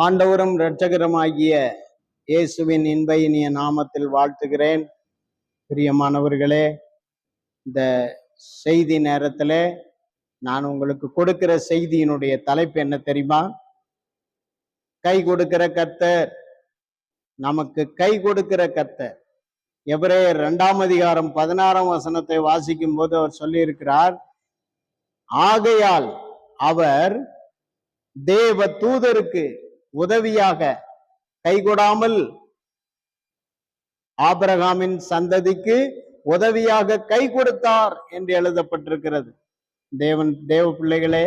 ஆண்டவரும் இரட்சகருமாகிய இயேசுவின் இன்ப இனிய நாமத்தில் வாழ்த்துகிறேன். பிரியமானவர்களே, இந்த செய்தி நேரத்துல நான் உங்களுக்கு கொடுக்கிற செய்தியினுடைய தலைப்பு என்ன தெரியுமா? கை கொடுக்கிற கர்த்தர். நமக்கு கை கொடுக்கிற கர்த்தர். எபிரேயர் 2ஆம் அதிகாரம் 16ஆம் வசனத்தை வாசிக்கும் போது அவர் சொல்லி இருக்கிறார், ஆகையால் அவர் தேவ தூதருக்கு உதவியாக கைகொடாமல் ஆபிரகாமின் சந்ததிக்கு உதவியாக கை கொடுத்தார் என்று எழுதப்பட்டிருக்கிறது. தேவ பிள்ளைகளே,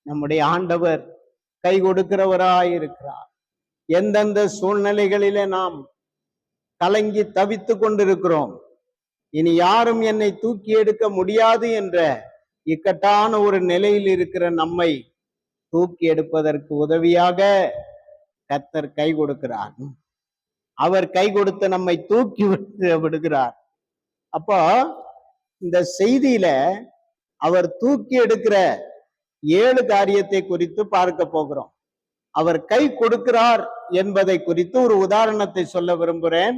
நம்முடைய ஆண்டவர் கை கொடுக்கிறவராயிருக்கிறார். எந்தெந்த சூழ்நிலைகளிலே நாம் கலங்கி தவித்து கொண்டிருக்கிறோம், இனி யாரும் என்னை தூக்கி எடுக்க முடியாது என்ற இக்கட்டான ஒரு நிலையில் இருக்கிற நம்மை தூக்கி எடுப்பதற்கு உதவியாக கர்த்தர் கை கொடுக்கிறார். அவர் கை கொடுத்து நம்மை தூக்கி விடுகிறார். அப்போ இந்த செய்தியில அவர் தூக்கி எடுக்கிற 7 காரியத்தை குறித்து பார்க்க போகிறோம். அவர் கை கொடுக்கிறார் என்பதை குறித்து ஒரு உதாரணத்தை சொல்ல விரும்புகிறேன்.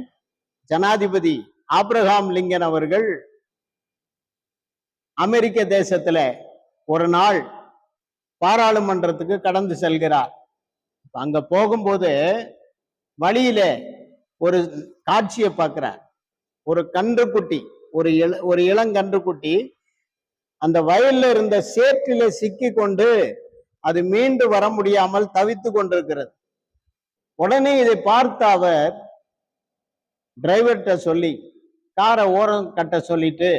ஜனாதிபதி ஆபிரகாம் லிங்கன் அவர்கள் அமெரிக்க தேசத்துல ஒரு நாள் பாராளுமன்றத்துக்கு கடந்து செல்கிறார். அங்க போகும்போது வழியில ஒரு காட்சியை பார்க்கிறார். ஒரு கன்றுக்குட்டி, ஒரு இளங்கன்றுக்குட்டி அந்த வயல்ல இருந்த சேற்றில சிக்கி கொண்டு அது மீண்டு வர முடியாமல் தவித்து கொண்டிருக்கிறது. உடனே இதை பார்த்த அவர் டிரைவர்கிட்ட சொல்லி காரை ஓரம் கட்ட சொல்லிட்டு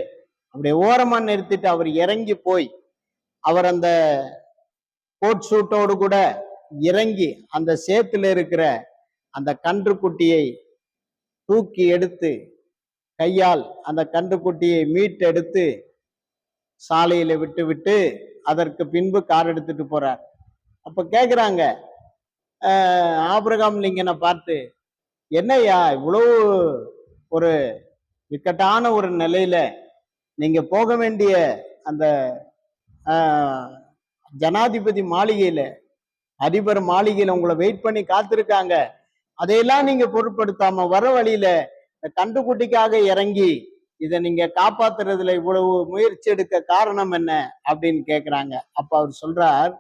அப்படியே ஓரமா நிறுத்திட்டு அவர் இறங்கி போய் அவர் அந்த கோட் சூட்டோடு கூட இறங்கி அந்த சேத்துல இருக்கிற அந்த கன்றுக்குட்டியை தூக்கி எடுத்து கையால் அந்த கன்றுக்குட்டியை மீட்டெடுத்து சாலையில விட்டு அதற்கு பின்பு கார் எடுத்துட்டு போறார். அப்ப கேக்குறாங்க ஆபிரகாம் லிங்கனை பார்த்து, என்னையா இவ்வளவு ஒரு இக்கட்டான ஒரு நிலையில நீங்க போக வேண்டிய அந்த ஜனாதிபதி மாளிகையில, அதிபர் மாளிகையில உங்களை வெயிட் பண்ணி காத்திருக்காங்க, அதையெல்லாம் நீங்க பொருட்படுத்தாம வர வழியில இந்த கன்றுக்குட்டிக்காக இறங்கி இதை நீங்க காப்பாத்துறதுல இவ்வளவு முயற்சி எடுக்க காரணம் என்ன அப்படின்னு கேக்குறாங்க. அப்ப அவர் சொல்றார்,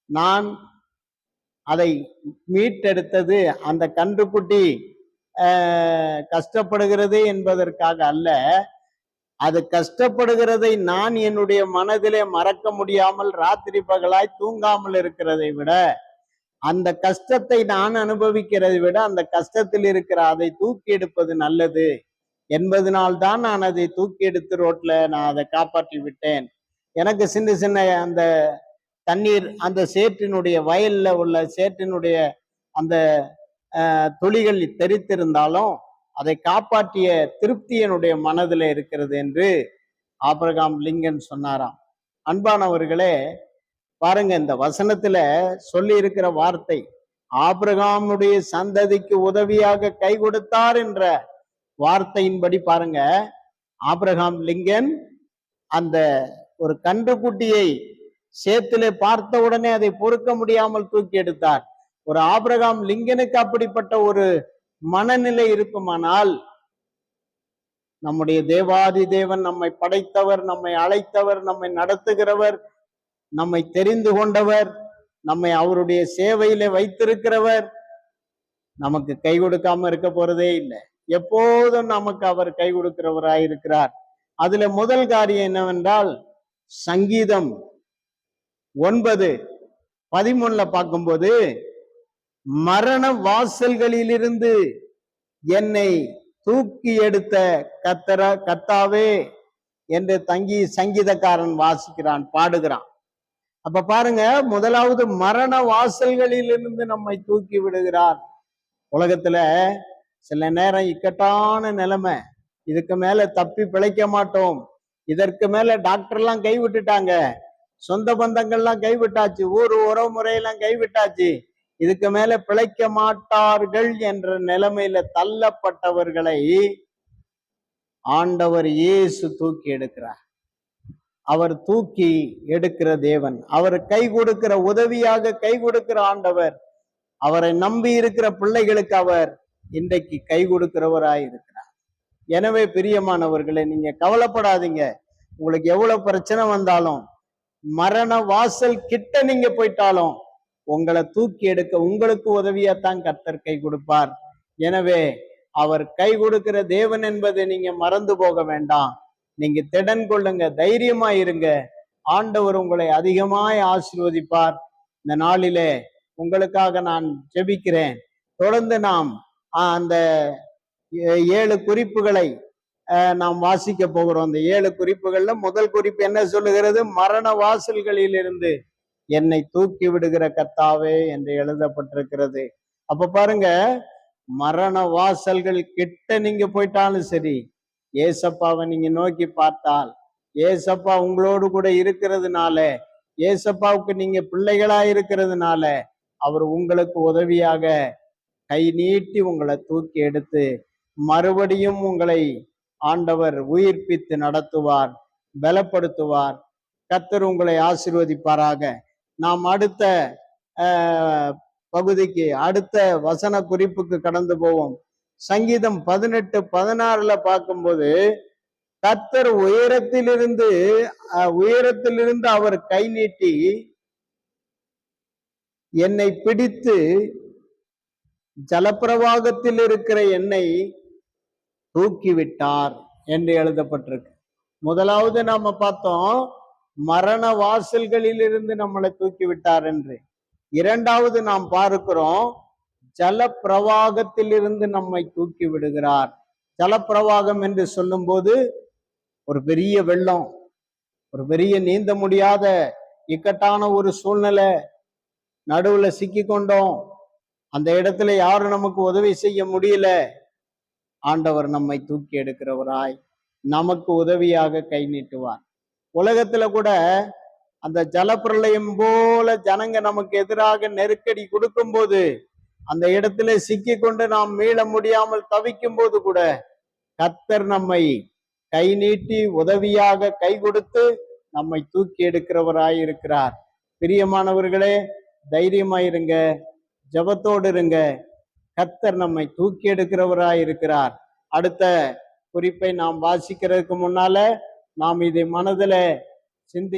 நான் அதை மீட்டெடுத்தது அந்த கன்றுக்குட்டி கஷ்டப்படுகிறது என்பதற்காக அல்ல, அது கஷ்டப்படுகிறதை நான் என்னுடைய மனதிலே மறக்க முடியாமல் ராத்திரி பகலாய் தூங்காமல் இருக்கிறதை விட, அந்த கஷ்டத்தை நான் அனுபவிக்கிறதை விட அந்த கஷ்டத்தில் இருக்கிற அதை தூக்கி எடுப்பது நல்லது என்பதனால்தான் நான் அதை தூக்கி எடுத்து ரோட்ல நான் அதை காப்பாற்றி விட்டேன். எனக்கு சின்ன சின்ன அந்த தண்ணீர் அந்த சேற்றினுடைய வயல்ல உள்ள சேற்றினுடைய அந்த துளிகள் தெரித்திருந்தாலும் அதை காப்பாற்றிய திருப்தி என்னுடைய மனதில் இருக்கிறது என்று ஆபிரகாம் லிங்கன் சொன்னாராம். அன்பானவர்களே, பாருங்க, இந்த வசனத்துல சொல்லி இருக்கிற வார்த்தை ஆபிரகாமுடைய சந்ததிக்கு உதவியாக கை கொடுத்தார் என்ற வார்த்தையின்படி பாருங்க, ஆபிரகாம் லிங்கன் அந்த ஒரு கன்றுக்குட்டியை சேத்திலே பார்த்த உடனே அதை பொறுக்க முடியாமல் தூக்கி எடுத்தார். ஒரு ஆபிரகாம் லிங்கனுக்கு அப்படிப்பட்ட ஒரு மனநிலை இருக்குமானால், நம்முடைய தேவாதி தேவன், நம்மை படைத்தவர், நம்மை அழைத்தவர், நம்மை நடத்துகிறவர், நம்மை தெரிந்து கொண்டவர், நம்மை அவருடைய சேவையில வைத்திருக்கிறவர் நமக்கு கை கொடுக்காம இருக்க போறதே இல்லை. எப்போதும் நமக்கு அவர் கை கொடுக்கிறவராயிருக்கிறார். அதுல முதல் காரியம் என்னவென்றால், சங்கீதம் 9:13 பார்க்கும்போது, மரண வாசல்களிலிருந்து என்னை தூக்கி எடுத்த கர்த்தாவே என்று சங்கீதக்காரன் வாசிக்கிறான், பாடுகிறான். அப்ப பாருங்க, முதலாவது மரண வாசல்களிலிருந்து நம்மை தூக்கி விடுகிறார். உலகத்துல சில நேரம் இக்கட்டான நிலைமை, இதுக்கு மேல தப்பி பிழைக்க மாட்டோம், இதற்கு மேல டாக்டர்லாம் கைவிட்டுட்டாங்க, சொந்த பந்தங்கள்லாம் கைவிட்டாச்சு, ஊர் உறவு முறையெல்லாம் கைவிட்டாச்சு, இதுக்கு மேல பிழைக்க மாட்டார்கள் என்ற நிலைமையில தள்ளப்பட்டவர்களை ஆண்டவர் இயேசு தூக்கி எடுக்கிறார். அவர் தூக்கி எடுக்கிற தேவன், அவர் கை கொடுக்கிற, உதவியாக கை கொடுக்கிற ஆண்டவர். அவரை நம்பி இருக்கிற பிள்ளைகளுக்கு அவர் இன்றைக்கு கை கொடுக்கிறவராய் இருக்கிறார். எனவே பிரியமானவர்களே, நீங்க கவலைப்படாதீங்க. உங்களுக்கு எவ்வளவு பிரச்சனை வந்தாலும், மரண வாசல் கிட்ட நீங்க போயிட்டாலும், உங்களை தூக்கி எடுக்க உங்களுக்கு உதவியாத்தான் கர்த்தர் கை கொடுப்பார். எனவே அவர் கை கொடுக்கிற தேவன் என்பதை நீங்க மறந்து போக வேண்டாம். நீங்க திடன் கொள்ளுங்க, தைரியமா இருங்க. ஆண்டவர் உங்களை அதிகமாய் ஆசீர்வதிப்பார். இந்த நாளிலே உங்களுக்காக நான் ஜெபிக்கிறேன். தொடர்ந்து நாம் அந்த 7 குறிப்புகளை நாம் வாசிக்க போகிறோம். அந்த 7 குறிப்புகள்ல முதல் குறிப்பு என்ன சொல்லுகிறது? மரண வாசல்களில் இருந்து என்னை தூக்கி விடுகிற கர்த்தாவே என்று எழுதப்பட்டிருக்கிறது. அப்ப பாருங்க, மரண வாசல்கள் கிட்ட நீங்க போயிட்டாலும் சரி, ஏசப்பாவை நீங்க நோக்கி பார்த்தால், ஏசப்பா உங்களோடு கூட இருக்கிறதுனால, ஏசப்பாவுக்கு நீங்க பிள்ளைகளா இருக்கிறதுனால, அவர் உங்களுக்கு உதவியாக கை நீட்டி உங்களை தூக்கி எடுத்து மறுபடியும் உங்களை ஆண்டவர் உயிர்ப்பித்து நடத்துவார், பலப்படுத்துவார். கர்த்தர் உங்களை ஆசீர்வதிப்பாராக. நாம் அடுத்த பகுதிக்கு, அடுத்த வசன குறிப்புக்கு கடந்து போவோம். சங்கீதம் 18:16 பார்க்கும்போது, கர்த்தர் உயரத்திலிருந்து அவர் கை நீட்டி என்னை பிடித்து ஜலப்பிரவாகத்தில் இருக்கிற என்னை தூக்கிவிட்டார் என்று எழுதப்பட்டிருக்கு. முதலாவது நாம பார்த்தோம், மரண வாசல்களில் இருந்து நம்மளை தூக்கி விட்டார் என்று. இரண்டாவது நாம் பார்க்கிறோம், ஜலப்பிரவாகத்தில் இருந்து நம்மை தூக்கி விடுகிறார். ஜலப்பிரவாகம் என்று சொல்லும் போது ஒரு பெரிய வெள்ளம், ஒரு பெரிய நீந்த முடியாத இக்கட்டான ஒரு சூழ்நிலை, நடுவுல சிக்கி கொண்டோம், அந்த இடத்துல யாரும் நமக்கு உதவி செய்ய முடியல. ஆண்டவர் நம்மை தூக்கி எடுக்கிறவராய் நமக்கு உதவியாக கை நீட்டுவார். உலகத்துல கூட அந்த ஜலப்பிரளயம் போல ஜனங்க நமக்கு எதிராக நெருக்கடி கொடுக்கும் போது, அந்த இடத்துல சிக்கி கொண்டு நாம் மீள முடியாமல் தவிக்கும் போது கூட கர்த்தர் நம்மை கை நீட்டி உதவியாக கை கொடுத்து நம்மை தூக்கி எடுக்கிறவராய் இருக்கிறார். பிரியமானவர்களே, தைரியமாயிருங்க, ஜபத்தோடு இருங்க. கர்த்தர் நம்மை தூக்கி எடுக்கிறவராய் இருக்கிறார். அடுத்த குறிப்பை நாம் வாசிக்கிறதுக்கு முன்னால நாம் இதை மனதில் சிந்தி